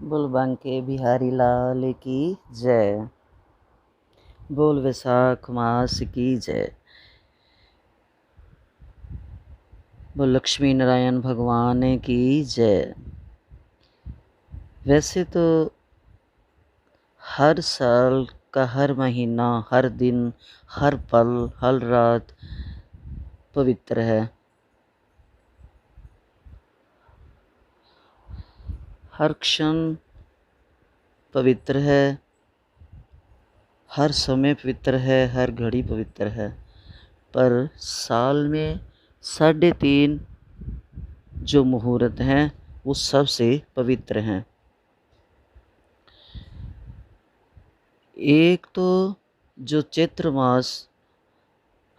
बोल बांके बिहारी लाल की जय। बोल वैशाख मास की जय। बोल लक्ष्मी नारायण भगवान की जय। वैसे तो हर साल का हर महीना, हर दिन, हर पल, हर रात पवित्र है। हर क्षण पवित्र है, हर समय पवित्र है, हर घड़ी पवित्र है। पर साल में 3.5 जो मुहूर्त हैं वो सबसे पवित्र हैं। एक तो जो चैत्र मास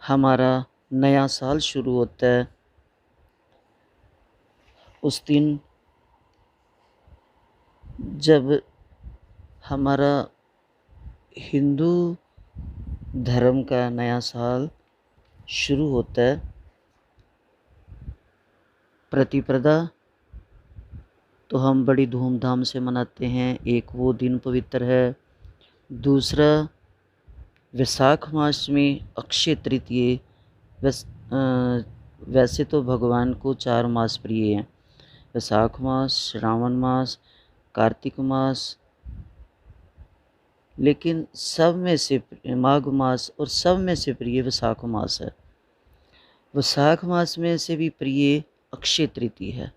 हमारा नया साल शुरू होता है, उस दिन जब हमारा हिंदू धर्म का नया साल शुरू होता है, प्रतिपदा तो हम बड़ी धूमधाम से मनाते हैं। एक वो दिन पवित्र है। दूसरा वैशाख मास में अक्षय तृतीय। वैसे तो भगवान को 4 मास प्रिय हैं, वैशाख मास, श्रावण मास, कार्तिक मास, लेकिन सब में से माघ मास और सब में से प्रिय वैशाख मास है। वैशाख मास में से भी प्रिय अक्षय तृतीय है।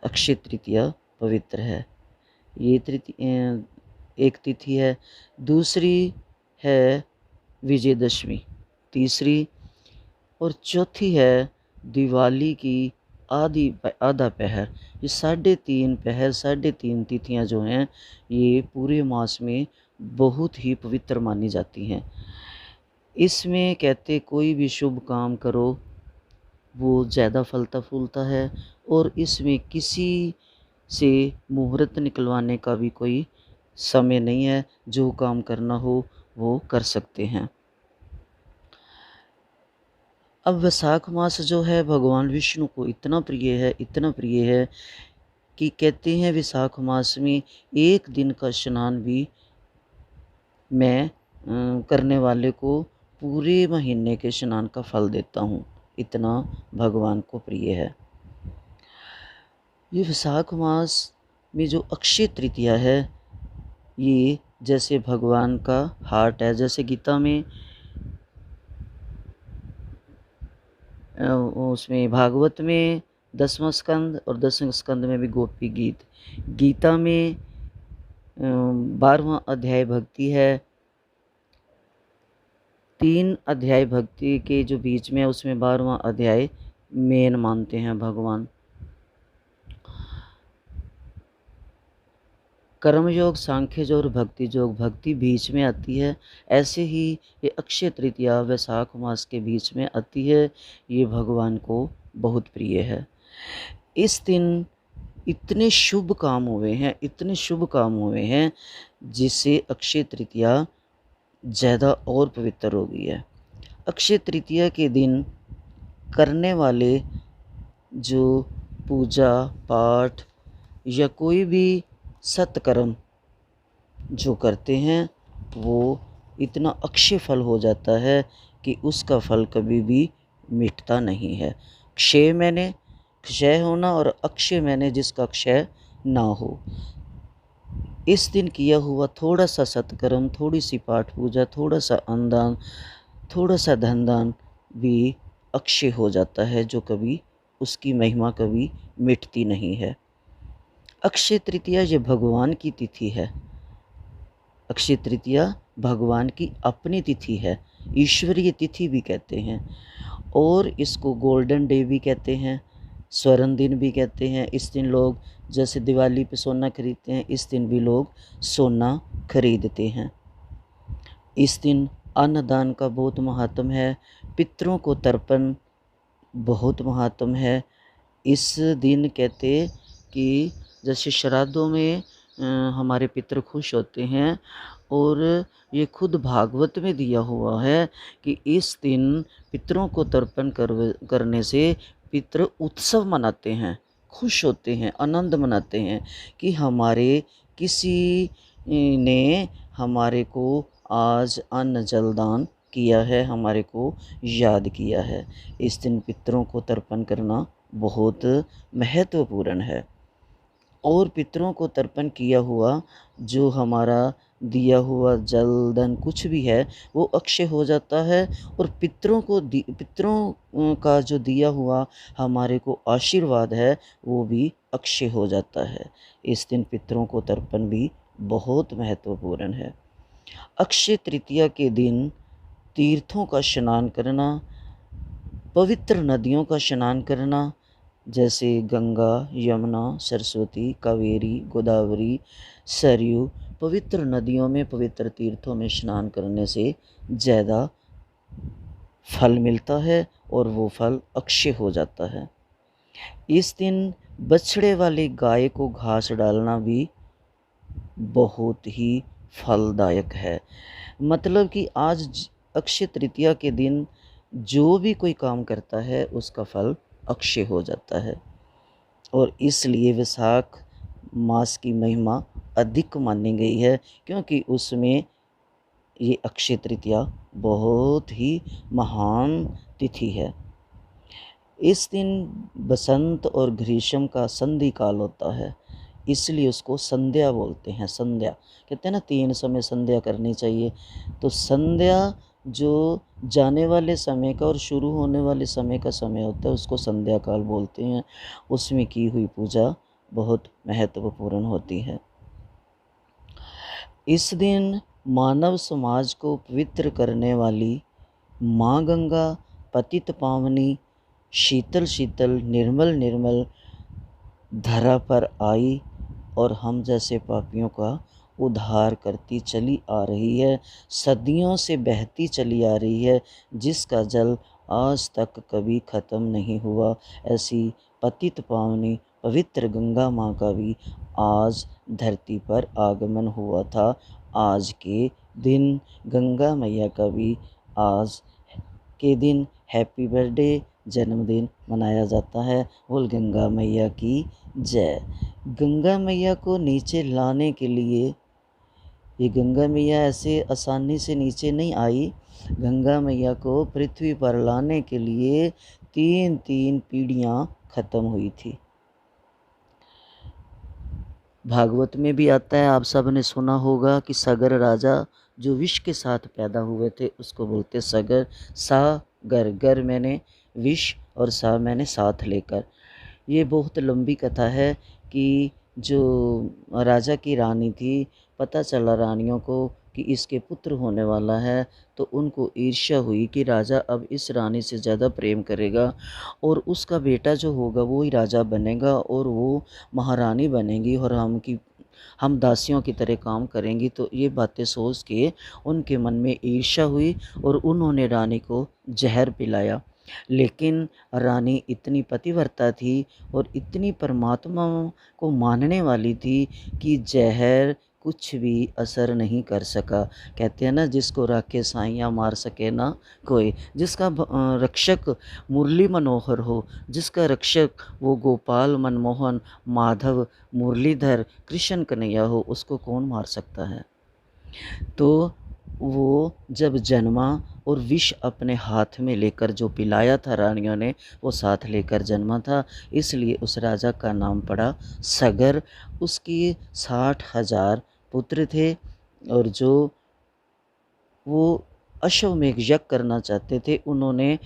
अक्षय तृतीया पवित्र है। ये एक तिथि है। दूसरी है विजयदशमी, तीसरी, और चौथी है दिवाली की आधा पहर। ये 3.5 पहर, 3.5 तिथियाँ जो हैं ये पूरे मास में बहुत ही पवित्र मानी जाती हैं। इसमें कहते कोई भी शुभ काम करो वो ज़्यादा फलता फूलता है, और इसमें किसी से मुहूर्त निकलवाने का भी कोई समय नहीं है। जो काम करना हो वो कर सकते हैं। अब वैशाख मास जो है भगवान विष्णु को इतना प्रिय है, इतना प्रिय है कि कहते हैं वैशाख मास में एक दिन का स्नान भी मैं करने वाले को पूरे महीने के स्नान का फल देता हूँ। इतना भगवान को प्रिय है। ये वैशाख मास में जो अक्षय तृतीया है, ये जैसे भगवान का हार्ट है। जैसे गीता में उसमें भागवत में 10वां स्कंद और 10वें स्कंद में भी गोपी गीत, गीता में 12वां अध्याय भक्ति है। 3 अध्याय भक्ति के जो बीच में उसमें 12वां अध्याय मेन मानते हैं भगवान। कर्मयोग, सांख्य योग और भक्ति योग, भक्ति बीच में आती है। ऐसे ही ये अक्षय तृतीया वैशाख मास के बीच में आती है। ये भगवान को बहुत प्रिय है। इस दिन इतने शुभ काम हुए हैं, इतने शुभ काम हुए हैं, जिससे अक्षय तृतीया ज़्यादा और पवित्र हो गई है। अक्षय तृतीया के दिन करने वाले जो पूजा पाठ या कोई भी सत्कर्म जो करते हैं वो इतना अक्षय फल हो जाता है कि उसका फल कभी भी मिटता नहीं है। क्षय मैंने क्षय होना और अक्षय मैंने जिसका क्षय ना हो। इस दिन किया हुआ थोड़ा सा सत्कर्म, थोड़ी सी पाठ पूजा, थोड़ा सा अन्नदान, थोड़ा सा धन दान भी अक्षय हो जाता है, जो कभी उसकी महिमा कभी मिटती नहीं है। अक्षय तृतीया ये भगवान की तिथि है। अक्षय तृतीया भगवान की अपनी तिथि है, ईश्वरीय तिथि भी कहते हैं, और इसको गोल्डन डे भी कहते हैं, स्वर्ण दिन भी कहते हैं। इस दिन लोग जैसे दिवाली पे सोना खरीदते हैं, इस दिन भी लोग सोना खरीदते हैं। इस दिन अन्नदान का बहुत महात्म है। पितरों को तर्पण बहुत महात्म है। इस दिन कहते कि जैसे श्राद्धों में हमारे पितर खुश होते हैं, और ये खुद भागवत में दिया हुआ है कि इस दिन पितरों को तर्पण करने से पितर उत्सव मनाते हैं, खुश होते हैं, आनंद मनाते हैं कि हमारे किसी ने हमारे को आज अन्न जल दान किया है, हमारे को याद किया है। इस दिन पितरों को तर्पण करना बहुत महत्वपूर्ण है। और पितरों को तर्पण किया हुआ जो हमारा दिया हुआ जल धन कुछ भी है वो अक्षय हो जाता है। और पितरों का जो दिया हुआ हमारे को आशीर्वाद है वो भी अक्षय हो जाता है। इस दिन पितरों को तर्पण भी बहुत महत्वपूर्ण है। अक्षय तृतीया के दिन तीर्थों का स्नान करना, पवित्र नदियों का स्नान करना, जैसे गंगा, यमुना, सरस्वती, कावेरी, गोदावरी, सरयू, पवित्र नदियों में, पवित्र तीर्थों में स्नान करने से ज़्यादा फल मिलता है और वो फल अक्षय हो जाता है। इस दिन बछड़े वाली गाय को घास डालना भी बहुत ही फलदायक है। मतलब कि आज अक्षय तृतीया के दिन जो भी कोई काम करता है उसका फल अक्षय हो जाता है। और इसलिए वैशाख मास की महिमा अधिक मानी गई है, क्योंकि उसमें ये अक्षय तृतीया बहुत ही महान तिथि है। इस दिन बसंत और ग्रीष्म का संधि काल होता है, इसलिए उसको संध्या बोलते हैं। संध्या कहते हैं ना, 3 समय संध्या करनी चाहिए। तो संध्या जो जाने वाले समय का और शुरू होने वाले समय का समय होता है उसको संध्या काल बोलते हैं। उसमें की हुई पूजा बहुत महत्वपूर्ण होती है। इस दिन मानव समाज को पवित्र करने वाली माँ गंगा पतित पावनी शीतल शीतल निर्मल निर्मल धरा पर आई और हम जैसे पापियों का उद्धार करती चली आ रही है। सदियों से बहती चली आ रही है, जिसका जल आज तक कभी ख़त्म नहीं हुआ। ऐसी पतित पावनी पवित्र गंगा माँ का भी आज धरती पर आगमन हुआ था। आज के दिन गंगा मैया का भी आज के दिन हैप्पी बर्थडे जन्मदिन मनाया जाता है। बोल गंगा मैया की जय। गंगा मैया को नीचे लाने के लिए, ये गंगा मैया ऐसे आसानी से नीचे नहीं आई। गंगा मैया को पृथ्वी पर लाने के लिए 3 पीढ़ियाँ ख़त्म हुई थी। भागवत में भी आता है, आप सब ने सुना होगा कि सगर राजा जो विष के साथ पैदा हुए थे उसको बोलते सगर। सा गर, गर मैंने विष और सा मैंने साथ लेकर। ये बहुत लंबी कथा है कि जो राजा की रानी थी, पता चला रानियों को कि इसके पुत्र होने वाला है, तो उनको ईर्ष्या हुई कि राजा अब इस रानी से ज़्यादा प्रेम करेगा और उसका बेटा जो होगा वो ही राजा बनेगा और वो महारानी बनेगी और हम दासियों की तरह काम करेंगी। तो ये बातें सोच के उनके मन में ईर्ष्या हुई और उन्होंने रानी को जहर पिलाया। लेकिन रानी इतनी पतिव्रता थी और इतनी परमात्मा को मानने वाली थी कि जहर कुछ भी असर नहीं कर सका। कहते हैं ना, जिसको राखे साइयाँ मार सके ना कोई। जिसका रक्षक मुरली मनोहर हो, जिसका रक्षक वो गोपाल मनमोहन माधव मुरलीधर कृष्ण कन्हैया हो, उसको कौन मार सकता है। तो वो जब जन्मा और विष अपने हाथ में लेकर जो पिलाया था रानियों ने, वो साथ लेकर जन्मा था, इसलिए उस राजा का नाम पड़ा सगर। उसकी 60,000 पुत्र थे और जो वो अश्वमेघ यज्ञ करना चाहते थे, उन्होंने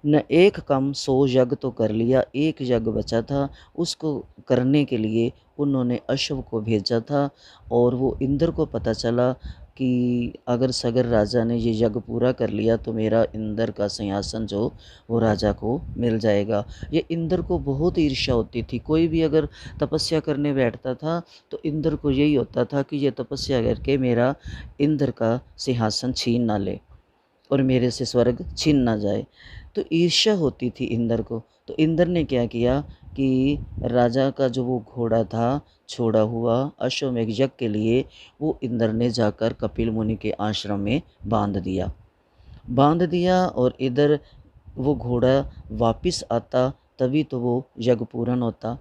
न एक कम 100 यज्ञ तो कर लिया, एक यज्ञ बचा था, उसको करने के लिए उन्होंने अश्व को भेजा था। और वो इंद्र को पता चला कि अगर सगर राजा ने ये यज्ञ पूरा कर लिया तो मेरा इंद्र का सिंहासन जो वो राजा को मिल जाएगा। ये इंद्र को बहुत ईर्ष्या होती थी। कोई भी अगर तपस्या करने बैठता था तो इंद्र को यही होता था कि ये तपस्या करके मेरा इंद्र का सिंहासन छीन ना ले और मेरे से स्वर्ग छीन ना जाए। तो ईर्ष्या होती थी इंद्र को। तो इंद्र ने क्या किया कि राजा का जो वो घोड़ा था छोड़ा हुआ अश्वमेघ यज्ञ के लिए, वो इंद्र ने जाकर कपिल मुनि के आश्रम में बांध दिया और इधर वो घोड़ा वापिस आता तभी तो वो यज्ञ पूर्ण होता।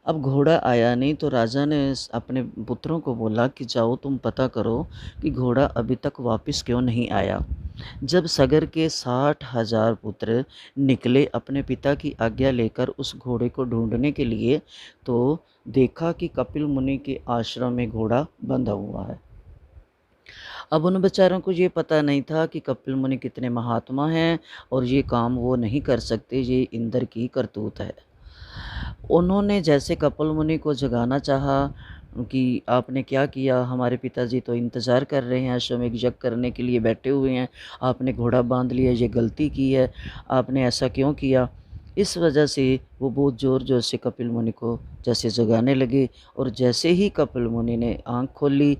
अब घोड़ा आया नहीं तो राजा ने अपने पुत्रों को बोला कि जाओ तुम पता करो कि घोड़ा अभी तक वापस क्यों नहीं आया। जब सगर के 60,000 पुत्र निकले अपने पिता की आज्ञा लेकर उस घोड़े को ढूंढने के लिए, तो देखा कि कपिल मुनि के आश्रम में घोड़ा बंधा हुआ है। अब उन बेचारों को ये पता नहीं था कि कपिल मुनि कितने महात्मा हैं और ये काम वो नहीं कर सकते, ये इंद्र की करतूत है। उन्होंने जैसे कपिल मुनि को जगाना चाहा कि आपने क्या किया, हमारे पिताजी तो इंतज़ार कर रहे हैं, अश्वमेध यज्ञ करने के लिए बैठे हुए हैं, आपने घोड़ा बांध लिया, ये गलती की है, आपने ऐसा क्यों किया। इस वजह से वो बहुत ज़ोर ज़ोर से कपिल मुनि को जैसे जगाने लगे, और जैसे ही कपिल मुनि ने आँख खोली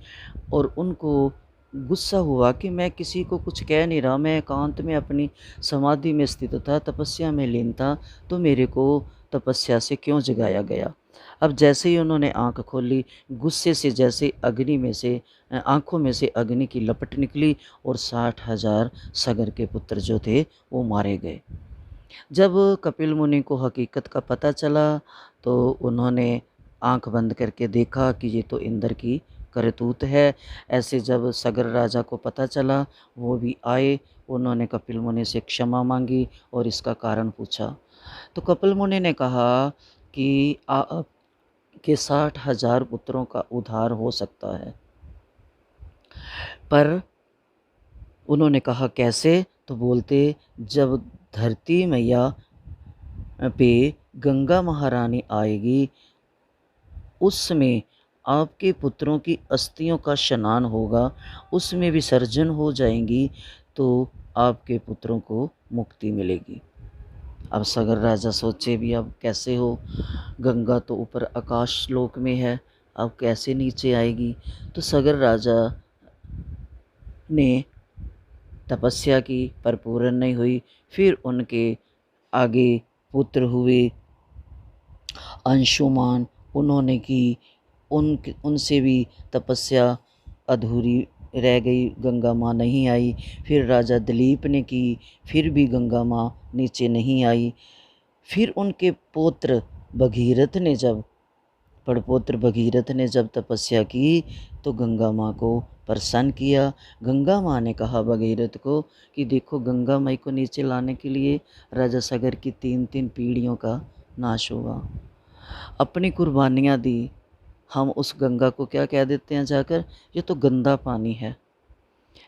और उनको गुस्सा हुआ कि मैं किसी को कुछ कह नहीं रहा, मैं एकांत में अपनी समाधि में स्थित था, तपस्या में लीन था, तो मेरे को तपस्या से क्यों जगाया गया। अब जैसे ही उन्होंने आँख खोली, गुस्से से जैसे अग्नि में से आँखों में से अग्नि की लपट निकली और 60,000 सगर के पुत्र जो थे वो मारे गए। जब कपिल मुनि को हकीकत का पता चला तो उन्होंने आँख बंद करके देखा कि ये तो इंद्र की करतूत है। ऐसे जब सगर राजा को पता चला, वो भी आए, उन्होंने कपिल मुनि से क्षमा मांगी और इसका कारण पूछा। तो कपिल मुनि ने कहा कि आपके 60,000 पुत्रों का उद्धार हो सकता है। पर उन्होंने कहा कैसे? तो बोलते, जब धरती मैया पे गंगा महारानी आएगी, उसमें आपके पुत्रों की अस्थियों का स्नान होगा, उसमें विसर्जन हो जाएंगी, तो आपके पुत्रों को मुक्ति मिलेगी। अब सगर राजा सोचे भी अब कैसे हो, गंगा तो ऊपर आकाश लोक में है, अब कैसे नीचे आएगी। तो सगर राजा ने तपस्या की पर पूर्ण नहीं हुई। फिर उनके आगे पुत्र हुए अंशुमान, उन्होंने की, उनसे भी तपस्या अधूरी रह गई, गंगा माँ नहीं आई। फिर राजा दिलीप ने की, फिर भी गंगा माँ नीचे नहीं आई। फिर उनके पौत्र भगीरथ ने जब पड़पोत्र भगीरथ ने जब तपस्या की तो गंगा माँ को प्रसन्न किया। गंगा माँ ने कहा भगीरथ को कि देखो, गंगा माई को नीचे लाने के लिए राजा सागर की 3-3 पीढ़ियों का नाश होगा। अपनी कुर्बानियाँ दी, हम उस गंगा को क्या कह देते हैं जाकर, ये तो गंदा पानी है।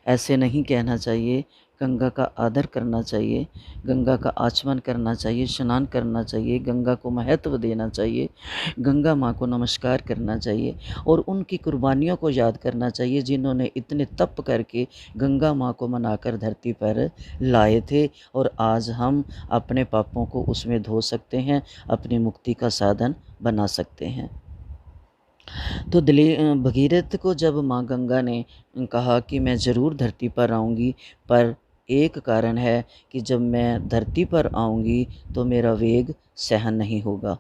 ऐसे नहीं कहना चाहिए, गंगा का आदर करना चाहिए, गंगा का आचमन करना चाहिए, स्नान करना चाहिए, गंगा को महत्व देना चाहिए, गंगा माँ को नमस्कार करना चाहिए और उनकी कुर्बानियों को याद करना चाहिए, जिन्होंने इतने तप करके गंगा माँ को मनाकर धरती पर लाए थे। और आज हम अपने पापों को उसमें धो सकते हैं, अपनी मुक्ति का साधन बना सकते हैं। तो भगीरथ को जब माँ गंगा ने कहा कि मैं ज़रूर धरती पर आऊँगी, पर एक कारण है कि जब मैं धरती पर आऊँगी तो मेरा वेग सहन नहीं होगा।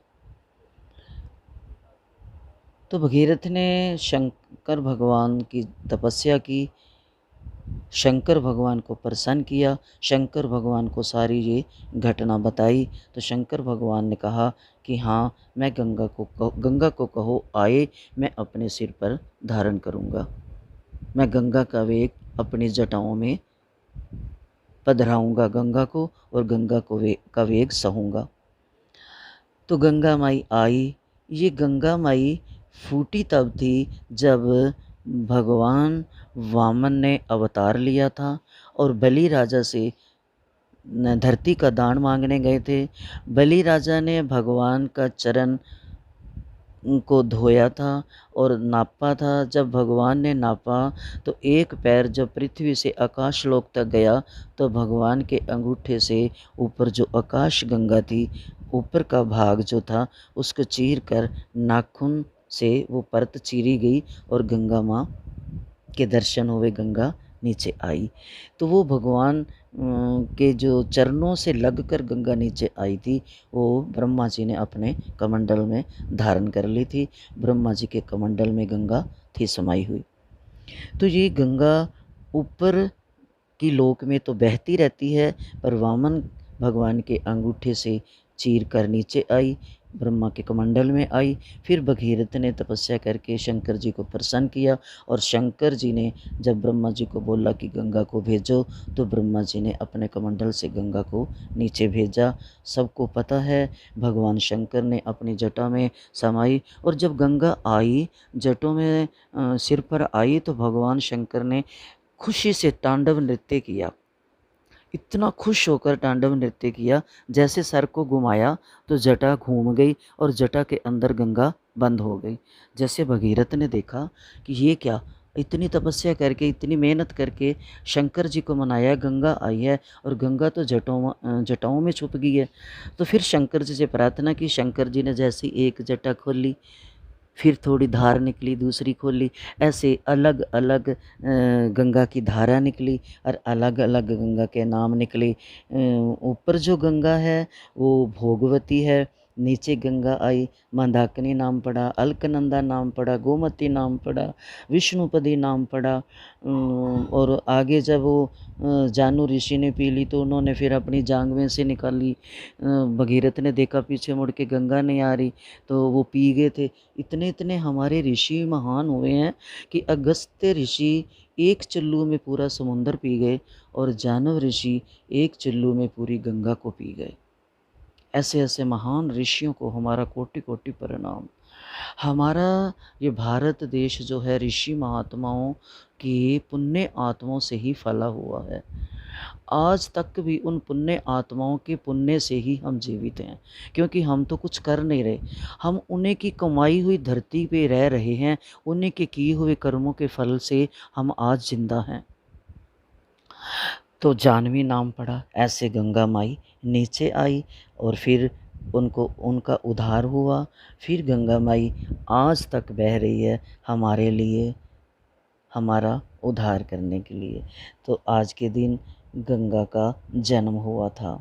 तो भगीरथ ने शंकर भगवान की तपस्या की, शंकर भगवान को प्रसन्न किया, शंकर भगवान को सारी ये घटना बताई। तो शंकर भगवान ने कहा कि हाँ, मैं गंगा को कहो आए, मैं अपने सिर पर धारण करूँगा, मैं गंगा का वेग अपनी जटाओं में पधराऊँगा गंगा को, और गंगा का वेग सहूँगा। तो गंगा माई आई। ये गंगा माई फूटी तब थी जब भगवान वामन ने अवतार लिया था और बलि राजा से धरती का दान मांगने गए थे। बलि राजा ने भगवान का चरण को धोया था और नापा था। जब भगवान ने नापा तो एक पैर जब पृथ्वी से आकाश लोक तक गया तो भगवान के अंगूठे से ऊपर जो आकाश गंगा थी, ऊपर का भाग जो था उसको चीर कर नाखून से वो परत चीरी गई और गंगा माँ के दर्शन हुए, गंगा नीचे आई। तो वो भगवान के जो चरणों से लगकर गंगा नीचे आई थी, वो ब्रह्मा जी ने अपने कमंडल में धारण कर ली थी। ब्रह्मा जी के कमंडल में गंगा थी समाई हुई। तो ये गंगा ऊपर की लोक में तो बहती रहती है, पर वामन भगवान के अंगूठे से चीर कर नीचे आई। ब्रह्मा के कमंडल में आई। फिर भगीरथ ने तपस्या करके शंकर जी को प्रसन्न किया, और शंकर जी ने जब ब्रह्मा जी को बोला कि गंगा को भेजो, तो ब्रह्मा जी ने अपने कमंडल से गंगा को नीचे भेजा। सबको पता है, भगवान शंकर ने अपनी जटा में समाई, और जब गंगा आई जटों में सिर पर आई, तो भगवान शंकर ने खुशी से तांडव नृत्य किया। इतना खुश होकर तांडव नृत्य किया, जैसे सर को घुमाया तो जटा घूम गई और जटा के अंदर गंगा बंद हो गई। जैसे भगीरथ ने देखा कि ये क्या, इतनी तपस्या करके इतनी मेहनत करके शंकर जी को मनाया, गंगा आई है और गंगा तो जटाओं में छुप गई है। तो फिर शंकर जी से प्रार्थना की। शंकर जी ने जैसी एक जटा खोली, फिर थोड़ी धार निकली, दूसरी खोली, ऐसे अलग अलग गंगा की धारा निकली और अलग अलग गंगा के नाम निकले। ऊपर जो गंगा है वो भोगवती है, नीचे गंगा आई, मंदाकिनी नाम पड़ा, अलकनंदा नाम पड़ा, गोमती नाम पड़ा, विष्णुपदी नाम पड़ा। और आगे जब वो जानू ऋषि ने पी ली तो उन्होंने फिर अपनी जांघ में से निकाली। भगीरथ ने देखा पीछे मुड़ के गंगा नहीं आ रही, तो वो पी गए थे। इतने इतने हमारे ऋषि महान हुए हैं कि अगस्त्य ऋषि एक चुल्लू में पूरा समुंदर पी गए, और जानव ऋषि एक चुल्लू में पूरी गंगा को पी गए। ऐसे ऐसे महान ऋषियों को हमारा कोटि कोटि प्रणाम। हमारा ये भारत देश जो है ऋषि महात्माओं की पुण्य आत्माओं से ही फला हुआ है। आज तक भी उन पुण्य आत्माओं के पुण्य से ही हम जीवित हैं, क्योंकि हम तो कुछ कर नहीं रहे। हम उन्हीं की कमाई हुई धरती पे रह रहे हैं, उन्हीं के किए हुए कर्मों के फल से हम आज जिंदा हैं। तो जानवी नाम पड़ा, ऐसे गंगा माई नीचे आई और फिर उनका उद्धार हुआ। फिर गंगा माई आज तक बह रही है हमारे लिए, हमारा उद्धार करने के लिए। तो आज के दिन गंगा का जन्म हुआ था।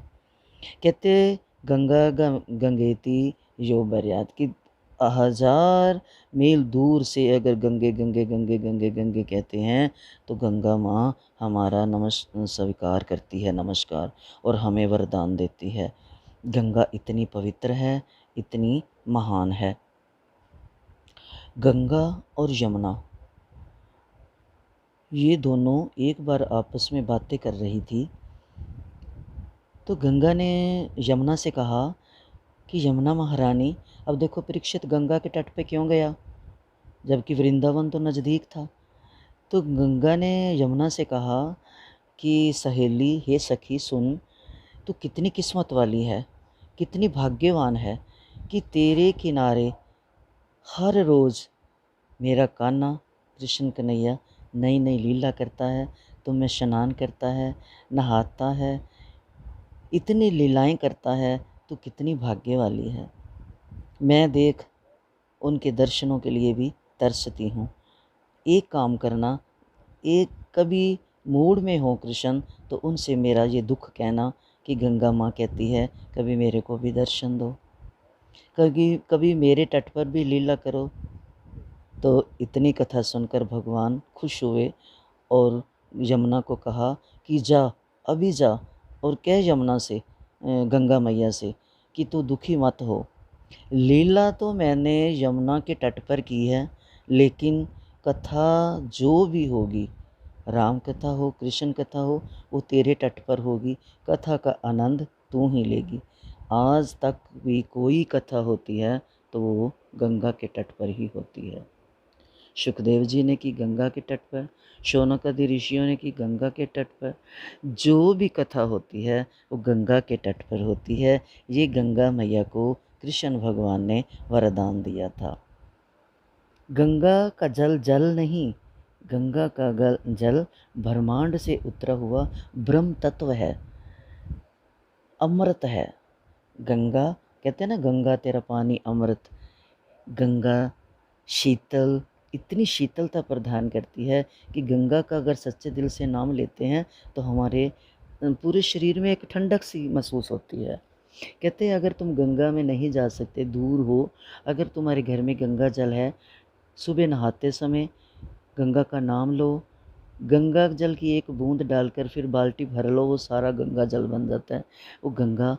कहते गंगा गंगेती यो बरियात की 1000 मील दूर से अगर गंगे गंगे गंगे गंगे गंगे कहते हैं, तो गंगा माँ हमारा स्वीकार करती है, नमस्कार, और हमें वरदान देती है। गंगा इतनी पवित्र है, इतनी महान है। गंगा और यमुना ये दोनों एक बार आपस में बातें कर रही थी। तो गंगा ने यमुना से कहा कि यमुना महारानी, अब देखो परीक्षित गंगा के तट पे क्यों गया, जबकि वृंदावन तो नज़दीक था। तो गंगा ने यमुना से कहा कि सहेली, हे सखी सुन, तू कितनी किस्मत वाली है, कितनी भाग्यवान है कि तेरे किनारे हर रोज़ मेरा कान्हा कृष्ण कन्हैया नई नई लीला करता है, तो मैं स्नान करता है, नहाता है, इतनी लीलाएं करता है, तो कितनी भाग्य वाली है। मैं देख उनके दर्शनों के लिए भी तरसती हूँ। एक काम करना, एक कभी मूड में हो कृष्ण, तो उनसे मेरा ये दुख कहना कि गंगा माँ कहती है कभी मेरे को भी दर्शन दो, कभी कभी मेरे तट पर भी लीला करो। तो इतनी कथा सुनकर भगवान खुश हुए और यमुना को कहा कि जा, अभी जा और कह यमुना से, गंगा मैया से, कि तू दुखी मत हो। लीला तो मैंने यमुना के तट पर की है, लेकिन कथा जो भी होगी, राम कथा हो, कृष्ण कथा हो, वो तेरे तट पर होगी। कथा का आनंद तू ही लेगी। आज तक भी कोई कथा होती है तो वो गंगा के तट पर ही होती है। सुखदेव जी ने की गंगा के तट पर, शौनक आदि ऋषियों ने की गंगा के तट पर। जो भी कथा होती है वो गंगा के तट पर होती है। ये गंगा मैया को कृष्ण भगवान ने वरदान दिया था। गंगा का जल जल नहीं, गंगा का जल ब्रह्मांड से उतरा हुआ ब्रह्म तत्व है, अमृत है। गंगा कहते हैं ना, गंगा तेरा पानी अमृत। गंगा शीतल, इतनी शीतलता प्रदान करती है कि गंगा का अगर सच्चे दिल से नाम लेते हैं तो हमारे पूरे शरीर में एक ठंडक सी महसूस होती है। कहते हैं अगर तुम गंगा में नहीं जा सकते, दूर हो, अगर तुम्हारे घर में गंगा जल है, सुबह नहाते समय गंगा का नाम लो, गंगा जल की एक बूंद डालकर फिर बाल्टी भर लो, वो सारा गंगा जल बन जाता है। वो गंगा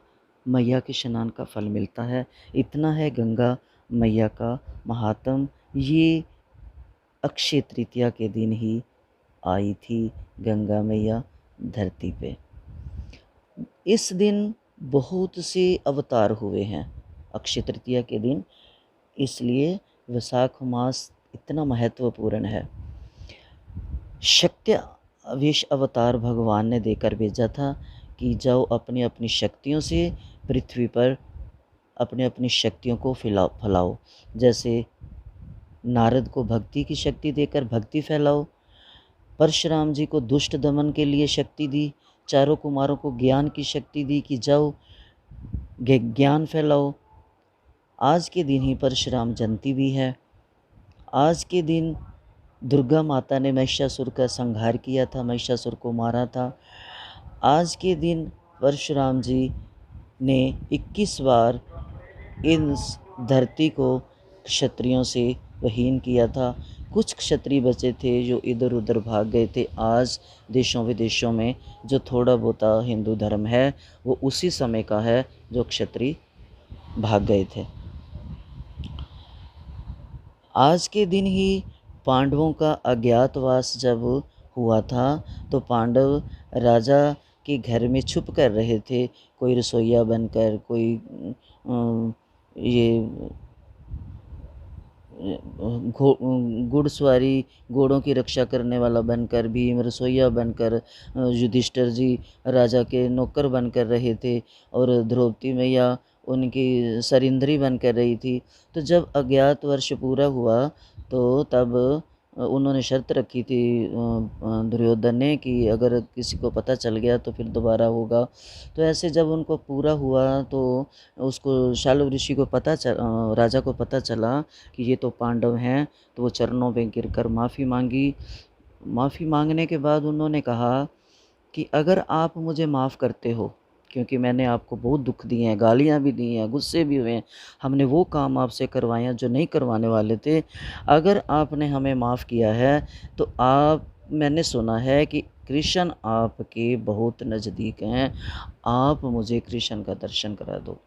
मैया के स्नान का फल मिलता है। इतना है गंगा मैया का महात्म। ये अक्षय तृतीया के दिन ही आई थी गंगा मैया धरती पे। इस दिन बहुत से अवतार हुए हैं अक्षय तृतीया के दिन, इसलिए वैशाख मास इतना महत्वपूर्ण है। शक्त्यावेश अवतार भगवान ने देकर भेजा था कि जाओ अपनी अपनी शक्तियों से पृथ्वी पर अपनी अपनी शक्तियों को फैलाओ। जैसे नारद को भक्ति की शक्ति देकर भक्ति फैलाओ, परशुराम जी को दुष्ट दमन के लिए शक्ति दी, चारों कुमारों को ज्ञान की शक्ति दी कि जाओ ज्ञान फैलाओ। आज के दिन ही परशुराम जयंती भी है। आज के दिन दुर्गा माता ने महिषासुर का संहार किया था, महिषासुर को मारा था। आज के दिन परशुराम जी ने 21 बार इन धरती को क्षत्रियों से विहीन किया था। कुछ क्षत्रिय बचे थे जो इधर उधर भाग गए थे। आज देशों विदेशों में जो थोड़ा बहुत हिंदू धर्म है वो उसी समय का है जो क्षत्रिय भाग गए थे। आज के दिन ही पांडवों का अज्ञातवास जब हुआ था तो पांडव राजा के घर में छुप कर रहे थे, कोई रसोइया बनकर, कोई ये घुड़सवारी घोड़ों की रक्षा करने वाला बनकर, भीम रसोइया बनकर, युधिष्ठिर जी राजा के नौकर बनकर रहे थे और द्रौपदी मैया उनकी सरिंदरी बनकर रही थी। तो जब अज्ञात वर्ष पूरा हुआ तो तब उन्होंने शर्त रखी थी दुर्योधन ने कि अगर किसी को पता चल गया तो फिर दोबारा होगा। तो ऐसे जब उनको पूरा हुआ तो उसको शाल्व ऋषि को राजा को पता चला कि ये तो पांडव हैं, तो वो चरणों में गिरकर माफ़ी मांगी। माफ़ी मांगने के बाद उन्होंने कहा कि अगर आप मुझे माफ़ करते हो, क्योंकि मैंने आपको बहुत दुख दिए हैं, गालियाँ भी दी हैं, गुस्से भी हुए हैं, हमने वो काम आपसे करवाए हैं जो नहीं करवाने वाले थे, अगर आपने हमें माफ़ किया है तो मैंने सुना है कि कृष्ण आपके बहुत नज़दीक हैं, आप मुझे कृष्ण का दर्शन करा दो।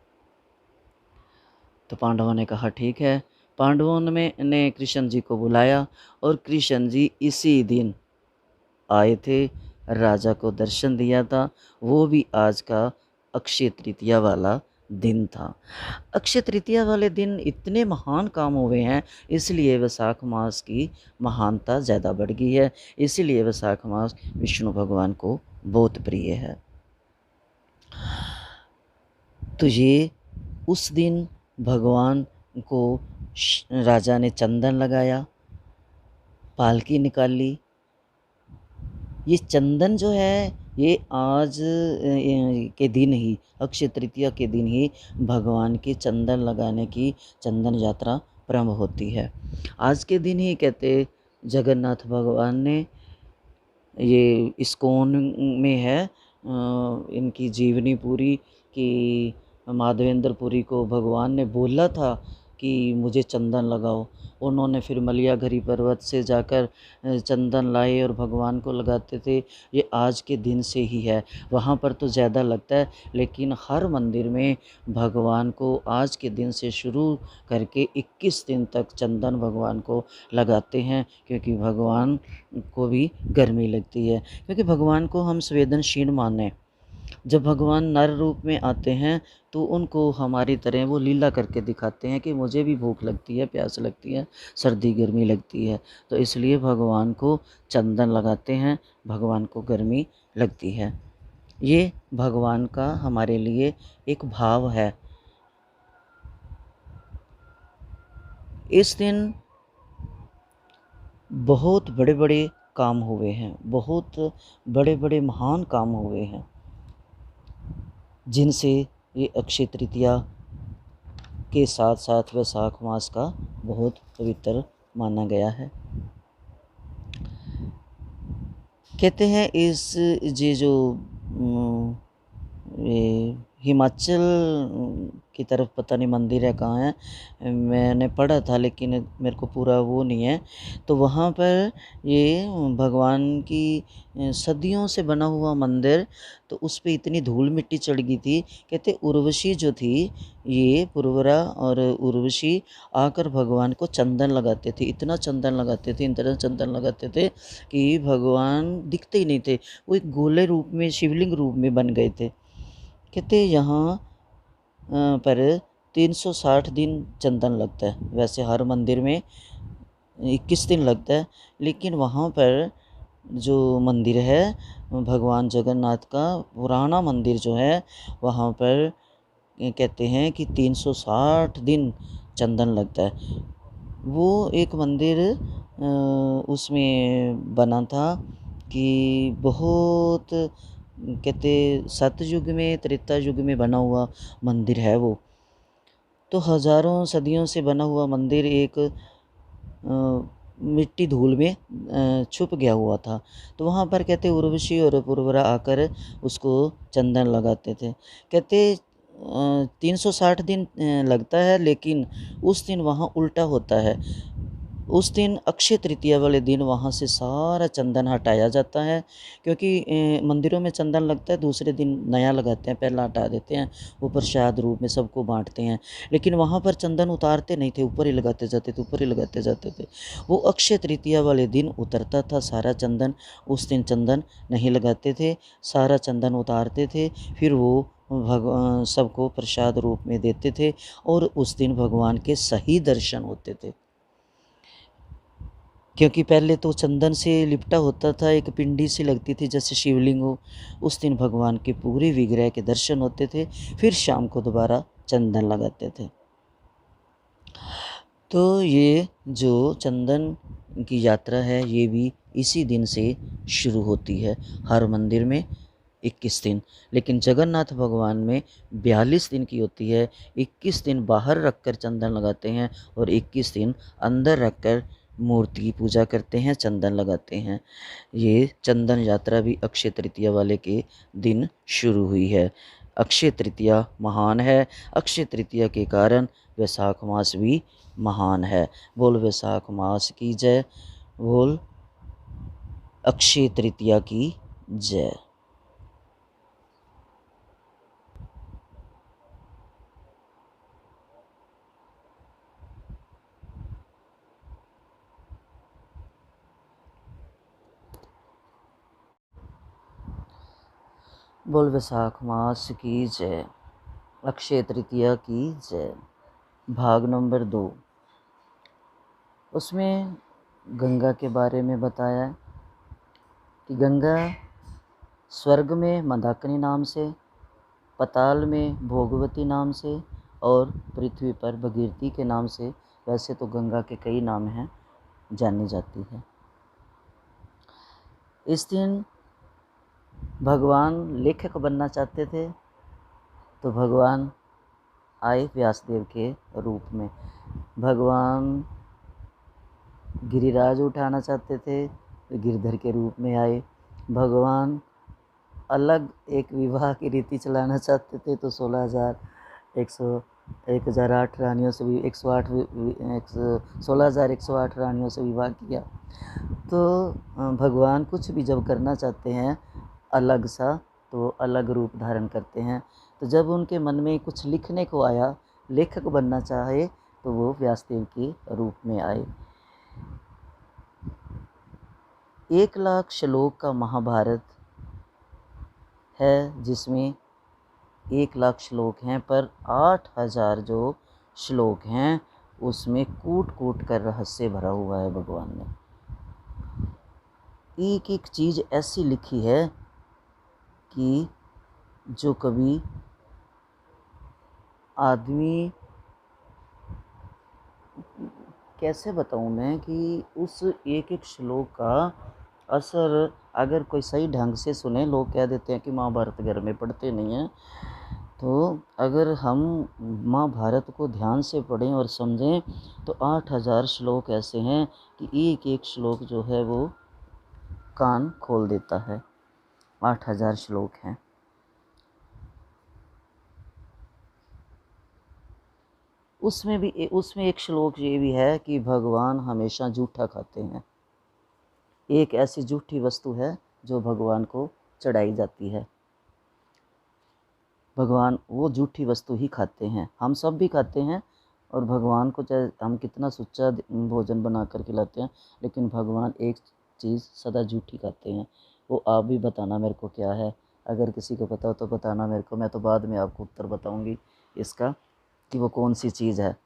तो पांडवों ने कहा ठीक है। पांडवों ने कृष्ण जी को बुलाया और कृष्ण जी इसी दिन आए थे, राजा को दर्शन दिया था। वो भी आज का अक्षय तृतीया वाला दिन था। अक्षय तृतीया वाले दिन इतने महान काम हुए हैं, इसलिए वैशाख मास की महानता ज़्यादा बढ़ गई है। इसीलिए वैशाख मास विष्णु भगवान को बहुत प्रिय है। तो ये उस दिन भगवान को राजा ने चंदन लगाया, पालकी निकाली। ये चंदन जो है ये आज के दिन ही, अक्षय तृतीया के दिन ही भगवान के चंदन लगाने की चंदन यात्रा प्रारंभ होती है। आज के दिन ही कहते जगन्नाथ भगवान ने, ये इस्कॉन में है इनकी जीवनी पूरी, कि माधवेंद्र पुरी को भगवान ने बोला था कि मुझे चंदन लगाओ। उन्होंने फिर मलियागढ़ी पर्वत से जाकर चंदन लाए और भगवान को लगाते थे। ये आज के दिन से ही है, वहाँ पर तो ज़्यादा लगता है, लेकिन हर मंदिर में भगवान को आज के दिन से शुरू करके 21 दिन तक चंदन भगवान को लगाते हैं, क्योंकि भगवान को भी गर्मी लगती है। क्योंकि भगवान को हम संवेदनशील माने। जब भगवान नर रूप में आते हैं तो उनको हमारी तरह वो लीला करके दिखाते हैं कि मुझे भी भूख लगती है, प्यास लगती है, सर्दी गर्मी लगती है, तो इसलिए भगवान को चंदन लगाते हैं, भगवान को गर्मी लगती है। ये भगवान का हमारे लिए एक भाव है। इस दिन बहुत बड़े बड़े काम हुए हैं, बहुत बड़े बड़े महान काम हुए हैं, जिनसे ये अक्षय तृतीया के साथ साथ वैशाख मास का बहुत पवित्र माना गया है। कहते हैं ये जो ये हिमाचल की तरफ पता नहीं मंदिर है कहाँ है, मैंने पढ़ा था लेकिन मेरे को पूरा वो नहीं है। तो वहाँ पर ये भगवान की सदियों से बना हुआ मंदिर, तो उस पे इतनी धूल मिट्टी चढ़ गई थी। कहते उर्वशी जो थी, ये पुरवरा और उर्वशी आकर भगवान को चंदन लगाते थे, इतना चंदन लगाते थे, इतना चंदन लगाते थे कि भगवान दिखते ही नहीं थे। वो एक गोले रूप में, शिवलिंग रूप में बन गए थे। कहते यहाँ पर 360 दिन चंदन लगता है। वैसे हर मंदिर में 21 दिन लगता है, लेकिन वहाँ पर जो मंदिर है भगवान जगन्नाथ का पुराना मंदिर जो है, वहाँ पर कहते हैं कि 360 दिन चंदन लगता है। वो एक मंदिर उसमें बना था कि बहुत, कहते सतयुग में, त्रेता युग में बना हुआ मंदिर है वो। तो हज़ारों सदियों से बना हुआ मंदिर एक मिट्टी धूल में छुप गया हुआ था। तो वहाँ पर कहते उर्वशी और पुरवरा आकर उसको चंदन लगाते थे। कहते 360 दिन लगता है, लेकिन उस दिन वहाँ उल्टा होता है। उस दिन अक्षय तृतीया वाले दिन वहाँ से सारा चंदन हटाया जाता है, क्योंकि मंदिरों में चंदन लगता है, दूसरे दिन नया लगाते हैं, पहला हटा देते हैं, वो प्रसाद रूप में सबको बांटते हैं। लेकिन वहाँ पर चंदन उतारते नहीं थे, ऊपर ही लगाते जाते थे, ऊपर ही लगाते जाते थे। वो अक्षय तृतीया वाले दिन उतरता था सारा चंदन। उस दिन चंदन नहीं लगाते थे, सारा चंदन उतारते थे, फिर वो सबको प्रसाद रूप में देते थे, और उस दिन भगवान के सही दर्शन होते थे। क्योंकि पहले तो चंदन से लिपटा होता था, एक पिंडी सी लगती थी जैसे शिवलिंग हो। उस दिन भगवान के पूरे विग्रह के दर्शन होते थे, फिर शाम को दोबारा चंदन लगाते थे। तो ये जो चंदन की यात्रा है, ये भी इसी दिन से शुरू होती है। हर मंदिर में 21 दिन, लेकिन जगन्नाथ भगवान में 42 दिन की होती है। 21 दिन बाहर रखकर चंदन लगाते हैं, और 21 दिन अंदर रखकर मूर्ति की पूजा करते हैं, चंदन लगाते हैं। ये चंदन यात्रा भी अक्षय तृतीया वाले के दिन शुरू हुई है। अक्षय तृतीया महान है, अक्षय तृतीया के कारण वैशाख मास भी महान है। बोल वैशाख मास की जय, बोल अक्षय तृतीया की जय। बोल वैशाख मास की जय, अक्षय तृतीया की जय। भाग नंबर 2, उसमें गंगा के बारे में बताया कि गंगा स्वर्ग में मंदाकिनी नाम से, पताल में भोगवती नाम से, और पृथ्वी पर भगीरथी के नाम से, वैसे तो गंगा के कई नाम हैं, जानी जाती है। इस दिन भगवान लेखक बनना चाहते थे, तो भगवान आए व्यासदेव के रूप में। भगवान गिरिराज उठाना चाहते थे, तो गिरधर के रूप में आए। भगवान अलग एक विवाह की रीति चलाना चाहते थे, तो 16,108 रानियों से भी 16,108 रानियों से विवाह किया। तो भगवान कुछ भी जब करना चाहते हैं अलग सा, तो अलग रूप धारण करते हैं। तो जब उनके मन में कुछ लिखने को आया, लेखक बनना चाहे, तो वो व्यासदेव के रूप में आए। 1,00,000 श्लोक का महाभारत है, जिसमें 1,00,000 श्लोक हैं, पर 8,000 जो श्लोक हैं उसमें कूट कूट कर रहस्य भरा हुआ है। भगवान ने एक एक चीज़ ऐसी लिखी है कि जो कभी आदमी, कैसे बताऊं मैं, कि उस एक एक श्लोक का असर अगर कोई सही ढंग से सुने, लोग कह देते हैं कि महाभारत घर में पढ़ते नहीं हैं, तो अगर हम महाभारत को ध्यान से पढ़ें और समझें, तो 8,000 श्लोक ऐसे हैं कि एक एक श्लोक जो है वो कान खोल देता है। 8,000 श्लोक हैं। उसमें एक श्लोक ये भी है कि भगवान हमेशा जूठा खाते हैं। एक ऐसी जूठी वस्तु है जो भगवान को चढ़ाई जाती है, भगवान वो जूठी वस्तु ही खाते हैं। हम सब भी खाते हैं, और भगवान को चाहे हम कितना सुच्चा भोजन बना कर खिलाते हैं, लेकिन भगवान एक चीज़ सदा जूठी खाते हैं। वो आप भी बताना मेरे को क्या है, अगर किसी को पता हो तो बताना मेरे को, मैं तो बाद में आपको उत्तर बताऊंगी इसका कि वो कौन सी चीज़ है।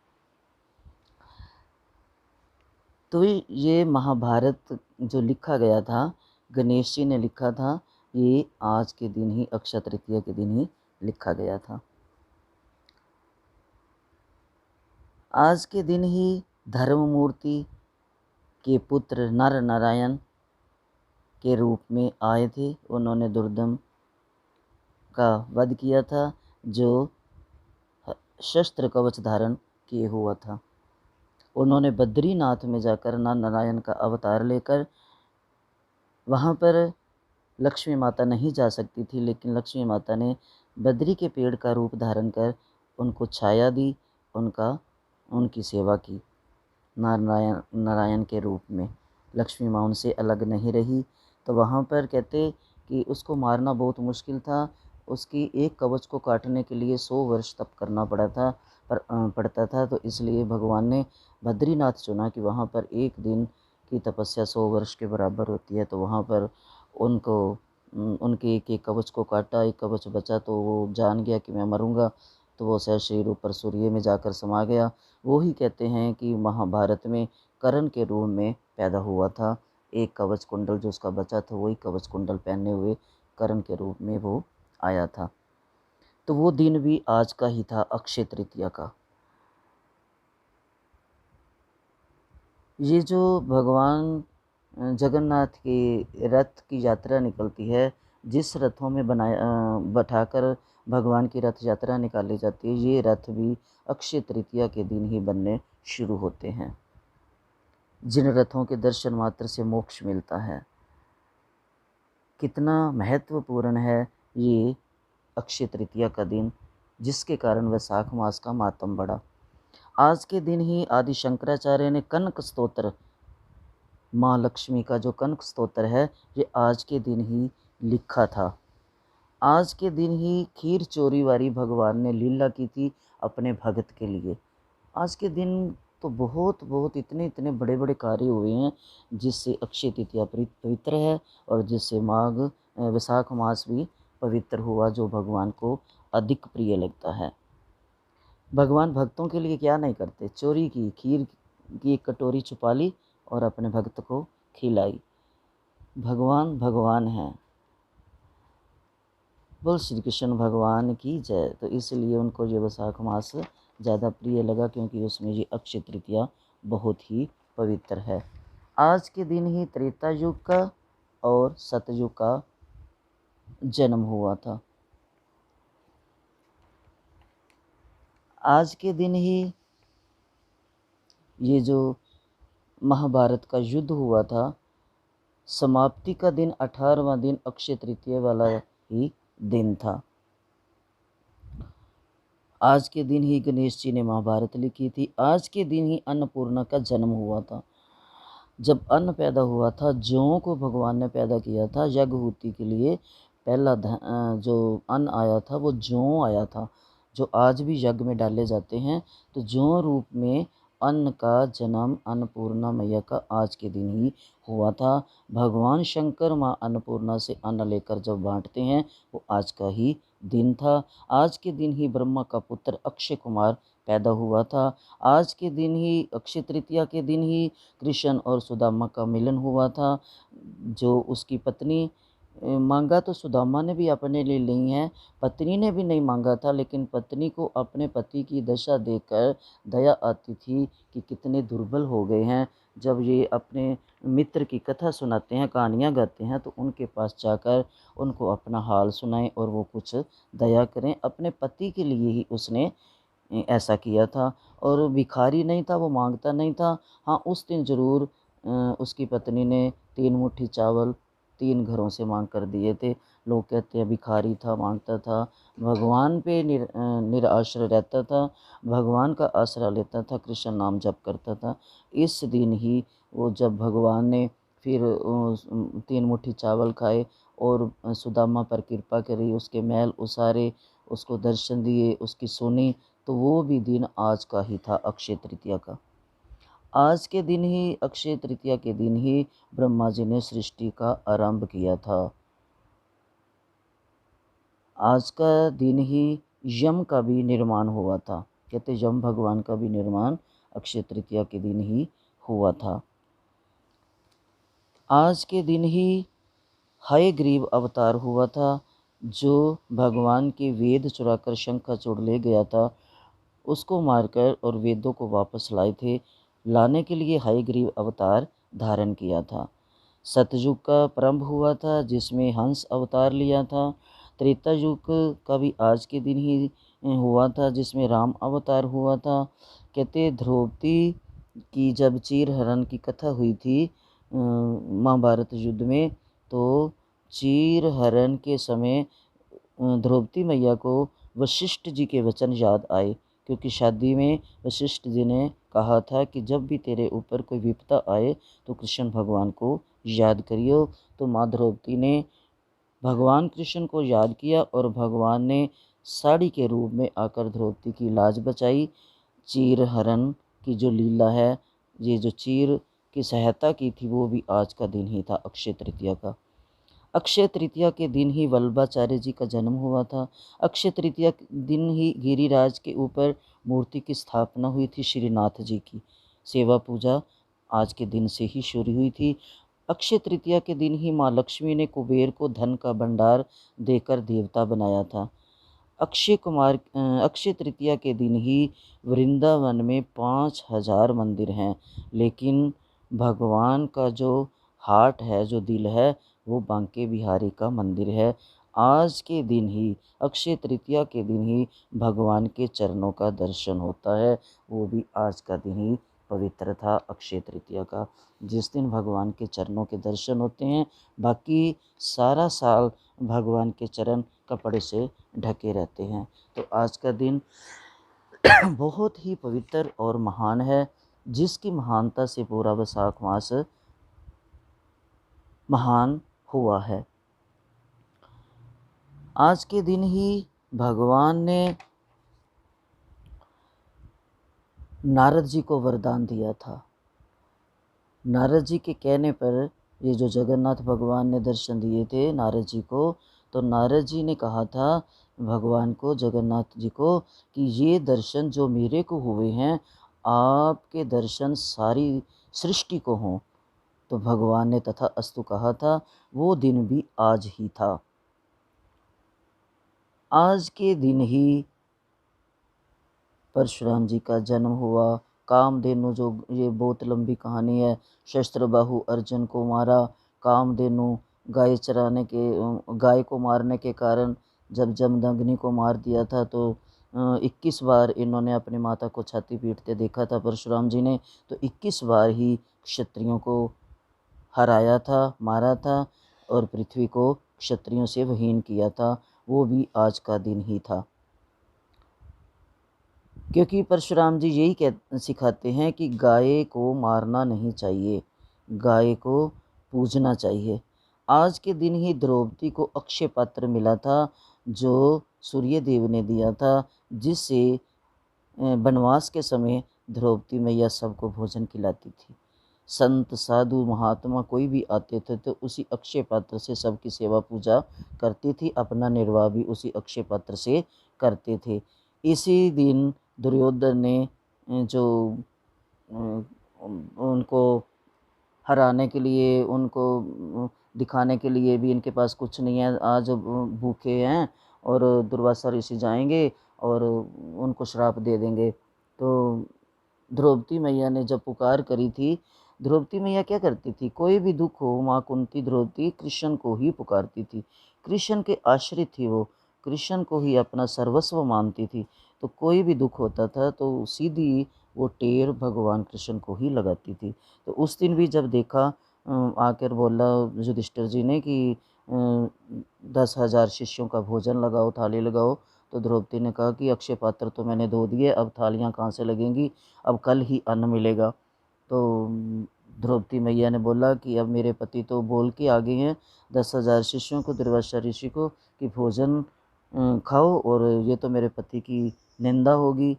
तो ये महाभारत जो लिखा गया था, गणेश जी ने लिखा था, ये आज के दिन ही, अक्षय तृतीया के दिन ही लिखा गया था। आज के दिन ही धर्ममूर्ति के पुत्र नर नारायण के रूप में आए थे। उन्होंने दुर्दम का वध किया था, जो शस्त्र कवच धारण किए हुआ था। उन्होंने बद्रीनाथ में जाकर नर नारायण का अवतार लेकर, वहाँ पर लक्ष्मी माता नहीं जा सकती थी, लेकिन लक्ष्मी माता ने बद्री के पेड़ का रूप धारण कर उनको छाया दी, उनकी सेवा की। नारायण के रूप में लक्ष्मी माँ उनसे अलग नहीं रही। तो वहाँ पर कहते कि उसको मारना बहुत मुश्किल था। उसकी एक कवच को काटने के लिए 100 वर्ष तप करना पड़ता था। तो इसलिए भगवान ने बद्रीनाथ चुना कि वहाँ पर एक दिन की तपस्या 100 वर्ष के बराबर होती है। तो वहाँ पर उनके एक कवच को काटा, एक कवच बचा, तो वो जान गया कि मैं मरूंगा, तो वो शरीर ऊपर सूर्य में जाकर समा गया। वो ही कहते हैं कि महाभारत में कर्ण के रूप में पैदा हुआ था। एक कवच कुंडल जो उसका बचा था, वही कवच कुंडल पहने हुए कर्ण के रूप में वो आया था। तो वो दिन भी आज का ही था, अक्षय तृतीया का। ये जो भगवान जगन्नाथ के रथ की यात्रा निकलती है, जिस रथों में बैठाकर भगवान की रथ यात्रा निकाली जाती है, ये रथ भी अक्षय तृतीया के दिन ही बनने शुरू होते हैं। जिन रथों के दर्शन मात्र से मोक्ष मिलता है। कितना महत्वपूर्ण है ये अक्षय तृतीया का दिन, जिसके कारण वैशाख मास का मातम बढ़ा। आज के दिन ही आदि शंकराचार्य ने कनक स्तोत्र, माँ लक्ष्मी का जो कनक स्तोत्र है, ये आज के दिन ही लिखा था। आज के दिन ही खीर चोरी वाली भगवान ने लीला की थी अपने भगत के लिए। आज के दिन तो बहुत इतने बड़े बड़े कार्य हुए हैं, जिससे अक्षय तृतीया पवित्र है, और जिससे माघ वैशाख मास भी पवित्र हुआ, जो भगवान को अधिक प्रिय लगता है। भगवान भक्तों के लिए क्या नहीं करते, चोरी की खीर की एक कटोरी छुपा ली और अपने भक्त को खिलाई। भगवान भगवान हैं। बोल श्री कृष्ण भगवान की जय। तो इसलिए उनको ये वैशाख मास ज़्यादा प्रिय लगा, क्योंकि उसमें ये अक्षय तृतीया बहुत ही पवित्र है। आज के दिन ही त्रेता युग का और सतयुग का जन्म हुआ था। आज के दिन ही ये जो महाभारत का युद्ध हुआ था, समाप्ति का दिन 18वां दिन अक्षय तृतीया वाला ही दिन था। आज के दिन ही गणेश जी ने महाभारत लिखी थी। आज के दिन ही अन्नपूर्णा का जन्म हुआ था। जब अन्न पैदा हुआ था, जौं को भगवान ने पैदा किया था यज्ञहूति के लिए, पहला जो अन्न आया था वो जौं आया था, जो आज भी यज्ञ में डाले जाते हैं। तो जौं रूप में अन्न का जन्म अन्नपूर्णा मैया का आज के दिन ही हुआ था। भगवान शंकर माँ अन्नपूर्णा से अन्न लेकर जब बांटते हैं, वो आज का ही दिन था। आज के दिन ही ब्रह्मा का पुत्र अक्षय कुमार पैदा हुआ था। आज के दिन ही अक्षय तृतीया के दिन ही कृष्ण और सुदामा का मिलन हुआ था। जो उसकी पत्नी मांगा तो सुदामा ने भी अपने लिए ली है, पत्नी ने भी नहीं मांगा था, लेकिन पत्नी को अपने पति की दशा देखकर दया आती थी कि कितने दुर्बल हो गए हैं। जब ये अपने मित्र की कथा सुनाते हैं, कहानियाँ गाते हैं, तो उनके पास जाकर उनको अपना हाल सुनाएं और वो कुछ दया करें। अपने पति के लिए ही उसने ऐसा किया था, और भिखारी नहीं था, वो मांगता नहीं था। हाँ, उस दिन ज़रूर उसकी पत्नी ने 3 मुट्ठी चावल 3 घरों से मांग कर दिए थे, लोग कहते हैं भिखारी था, मांगता था, भगवान पे निराश्रय रहता था, भगवान का आसरा लेता था, कृष्ण नाम जप करता था। इस दिन ही वो जब भगवान ने फिर 3 मुट्ठी चावल खाए और सुदामा पर कृपा करी, उसके मैल उसारे, उसको दर्शन दिए, उसकी सुनी, तो वो भी दिन आज का ही था, अक्षय तृतीया का। आज के दिन ही, अक्षय तृतीया के दिन ही ब्रह्मा जी ने सृष्टि का आरंभ किया था। आज का दिन ही यम का भी निर्माण हुआ था। कहते यम भगवान का भी निर्माण अक्षय तृतीया के दिन ही हुआ था। आज के दिन ही हयग्रीव अवतार हुआ था, जो भगवान के वेद चुराकर शंखाचूड़ ले गया था, उसको मारकर और वेदों को वापस लाए थे। लाने के लिए हयग्रीव अवतार धारण किया था। सतयुग का प्रारंभ हुआ था, जिसमें हंस अवतार लिया था। त्रेता युग का भी आज के दिन ही हुआ था, जिसमें राम अवतार हुआ था। कहते द्रौपदी की जब चीर हरण की कथा हुई थी महाभारत युद्ध में, तो चीर हरण के समय द्रौपदी मैया को वशिष्ठ जी के वचन याद आए, क्योंकि शादी में वशिष्ठ जी ने कहा था कि जब भी तेरे ऊपर कोई विपदा आए तो कृष्ण भगवान को याद करियो। तो माँ द्रौपदी ने भगवान कृष्ण को याद किया और भगवान ने साड़ी के रूप में आकर द्रौपदी की लाज बचाई। चीर हरण की जो लीला है, ये जो चीर की सहायता की थी, वो भी आज का दिन ही था, अक्षय तृतीया का। अक्षय तृतीया के दिन ही वल्लभाचार्य जी का जन्म हुआ था। अक्षय तृतीया के दिन ही गिरिराज के ऊपर मूर्ति की स्थापना हुई थी, श्रीनाथ जी की सेवा पूजा आज के दिन से ही शुरू हुई थी। अक्षय तृतीया के दिन ही माँ लक्ष्मी ने कुबेर को धन का भंडार देकर देवता बनाया था। अक्षय तृतीया के दिन ही वृंदावन में 5000 मंदिर हैं, लेकिन भगवान का जो हार्ट है, जो दिल है, वो बांके बिहारी का मंदिर है। आज के दिन ही, अक्षय तृतीया के दिन ही भगवान के चरणों का दर्शन होता है। वो भी आज का दिन ही पवित्र था, अक्षय तृतीया का, जिस दिन भगवान के चरणों के दर्शन होते हैं। बाकी सारा साल भगवान के चरण कपड़े से ढके रहते हैं। तो आज का दिन बहुत ही पवित्र और महान है, जिसकी महानता से पूरा वैशाख मास महान हुआ है। आज के दिन ही भगवान ने नारद जी को वरदान दिया था। नारद जी के कहने पर ये जो जगन्नाथ भगवान ने दर्शन दिए थे नारद जी को, तो नारद जी ने कहा था भगवान को, जगन्नाथ जी को, कि ये दर्शन जो मेरे को हुए हैं, आपके दर्शन सारी सृष्टि को हों। तो भगवान ने तथा अस्तु कहा था। वो दिन भी आज ही था। आज के दिन ही परशुराम जी का जन्म हुआ। कामधेनु, जो ये बहुत लंबी कहानी है, शस्त्रबाहु अर्जुन को मारा। कामधेनु गाय को मारने के कारण जब जमदग्नि को मार दिया था, तो 21 बार इन्होंने अपनी माता को छाती पीटते देखा था परशुराम जी ने। तो 21 बार ही क्षत्रियों को हराया था, मारा था, और पृथ्वी को क्षत्रियों से विहीन किया था। वो भी आज का दिन ही था, क्योंकि परशुराम जी यही सिखाते हैं कि गाय को मारना नहीं चाहिए, गाय को पूजना चाहिए। आज के दिन ही द्रौपदी को अक्षय पात्र मिला था, जो सूर्य देव ने दिया था, जिससे वनवास के समय द्रौपदी मैया सबको भोजन खिलाती थी। संत साधु महात्मा कोई भी आते थे तो उसी अक्षय पात्र से सबकी सेवा पूजा करती थी, अपना निर्वाह भी उसी अक्षय पात्र से करते थे। इसी दिन दुर्योधन ने जो उनको हराने के लिए, उनको दिखाने के लिए भी इनके पास कुछ नहीं है, आज भूखे हैं, और दुर्वासा ऋषि जाएंगे और उनको श्राप दे देंगे। तो द्रौपदी मैया ने जब पुकार करी थी, द्रौपदी मैया क्या करती थी, कोई भी दुख हो, माँ कुंती द्रौपदी कृष्ण को ही पुकारती थी। कृष्ण के आश्रित थी वो, कृष्ण को ही अपना सर्वस्व मानती थी। तो कोई भी दुख होता था तो सीधी वो टेर भगवान कृष्ण को ही लगाती थी। तो उस दिन भी जब देखा, आकर बोला युधिष्ठिर जी ने कि 10,000 शिष्यों का भोजन लगाओ, थाली लगाओ। तो द्रौपदी ने कहा कि अक्षय पात्र तो मैंने धो दिए, अब थालियाँ कहाँ से लगेंगी, अब कल ही अन्न मिलेगा। तो द्रौपदी मैया ने बोला कि अब मेरे पति तो बोल के आ गए हैं 10,000 शिष्यों को, दुर्वासा ऋषि को, कि भोजन खाओ, और ये तो मेरे पति की निंदा होगी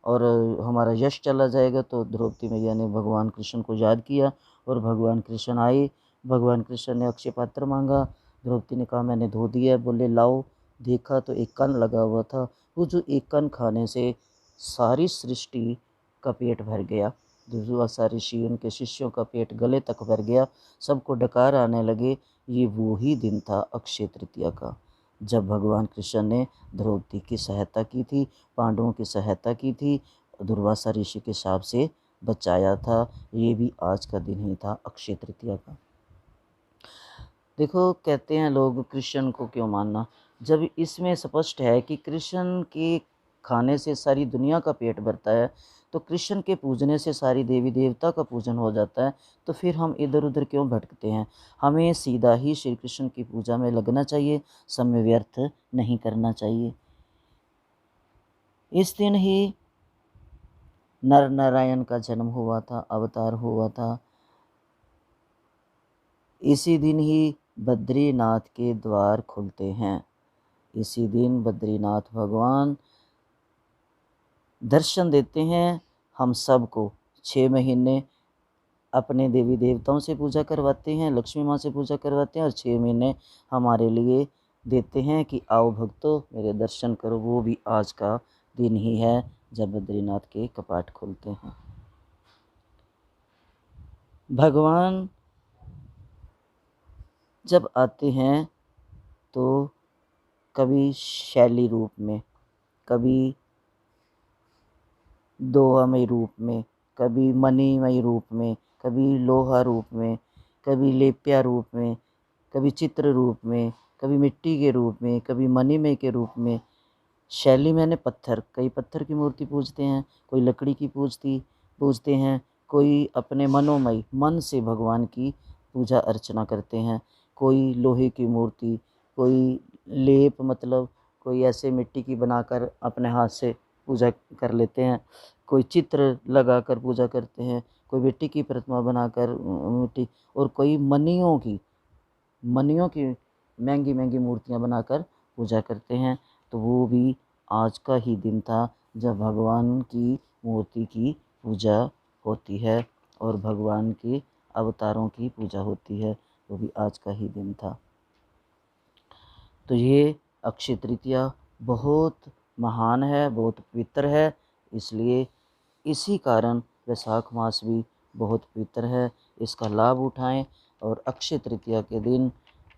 और हमारा यश चला जाएगा। तो द्रौपदी मैया ने भगवान कृष्ण को याद किया और भगवान कृष्ण आए। भगवान कृष्ण ने अक्षय पात्र मांगा, द्रौपदी ने कहा मैंने धो दिया। बोले लाओ, देखा तो एक कण लगा हुआ था। वो जो एक कण खाने से सारी सृष्टि का पेट भर गया। दुर्वासा ऋषि, उनके शिष्यों का पेट गले तक भर गया, सबको डकार आने लगे। ये वो ही दिन था अक्षय तृतीया का, जब भगवान कृष्ण ने द्रौपदी की सहायता की थी, पांडवों की सहायता की थी, दुर्वासा ऋषि के शाप से बचाया था। ये भी आज का दिन ही था अक्षय तृतीया का। देखो, कहते हैं लोग कृष्ण को क्यों मानना, जब इसमें स्पष्ट है कि कृष्ण के खाने से सारी दुनिया का पेट भरता है, तो कृष्ण के पूजने से सारी देवी देवता का पूजन हो जाता है। तो फिर हम इधर उधर क्यों भटकते हैं। हमें सीधा ही श्री कृष्ण की पूजा में लगना चाहिए, समय व्यर्थ नहीं करना चाहिए। इस दिन ही नर नारायण का जन्म हुआ था, अवतार हुआ था। इसी दिन ही बद्रीनाथ के द्वार खुलते हैं। इसी दिन बद्रीनाथ भगवान दर्शन देते हैं हम सबको। 6 महीने अपने देवी देवताओं से पूजा करवाते हैं, लक्ष्मी माँ से पूजा करवाते हैं, और 6 महीने हमारे लिए देते हैं कि आओ भक्तों मेरे दर्शन करो। वो भी आज का दिन ही है जब बद्रीनाथ के कपाट खुलते हैं। भगवान जब आते हैं तो कभी शैली रूप में, कभी दोहामय रूप में, कभी मणिमय रूप में, कभी लोहा रूप में, कभी लेप्या रूप में, कभी चित्र रूप में, कभी मिट्टी के रूप में, कभी मणिमय के रूप में। शैली मैंने पत्थर, कई पत्थर की मूर्ति पूजते हैं, कोई लकड़ी की पूजते हैं, कोई अपने मनोमय मन से भगवान की पूजा अर्चना करते हैं, कोई लोहे की मूर्ति, कोई लेप मतलब कोई ऐसे मिट्टी की बनाकर अपने हाथ से पूजा कर लेते हैं, कोई चित्र लगाकर पूजा करते हैं, कोई मिट्टी की प्रतिमा बनाकर मिट्टी, और कोई मनियों की महंगी महंगी मूर्तियां बनाकर पूजा करते हैं। तो वो भी आज का ही दिन था जब भगवान की मूर्ति की पूजा होती है और भगवान के अवतारों की पूजा होती है। वो भी आज का ही दिन था। तो ये अक्षय तृतीया बहुत महान है, बहुत पवित्र है। इसलिए इसी कारण वैशाख मास भी बहुत पवित्र है। इसका लाभ उठाएं और अक्षय तृतीया के दिन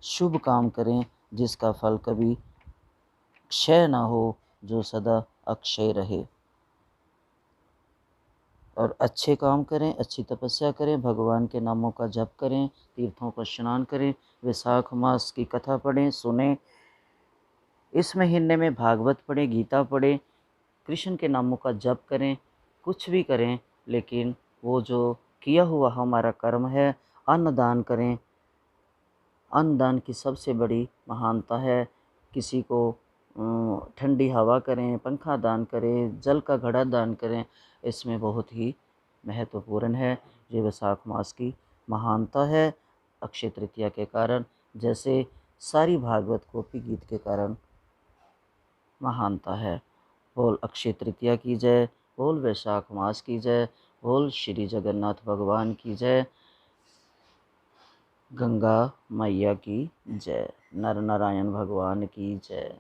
शुभ काम करें, जिसका फल कभी क्षय ना हो, जो सदा अक्षय रहे। और अच्छे काम करें, अच्छी तपस्या करें, भगवान के नामों का जप करें, तीर्थों पर स्नान करें, वैशाख मास की कथा पढ़ें, सुनें। इस महीने में भागवत पढ़ें, गीता पढ़ें, कृष्ण के नामों का जप करें, कुछ भी करें, लेकिन वो जो किया हुआ हमारा कर्म है, अन्नदान करें। अन्नदान की सबसे बड़ी महानता है। किसी को ठंडी हवा करें, पंखा दान करें, जल का घड़ा दान करें, इसमें बहुत ही महत्वपूर्ण है। ये वैशाख मास की महानता है अक्षय तृतीया के कारण, जैसे सारी भागवत कॉपी गीत के कारण महानता है। बोल अक्षय तृतीया की जय, बोल वैशाख मास की जय, बोल श्री जगन्नाथ भगवान की जय, गंगा मैया की जय, नर नारायण भगवान की जय।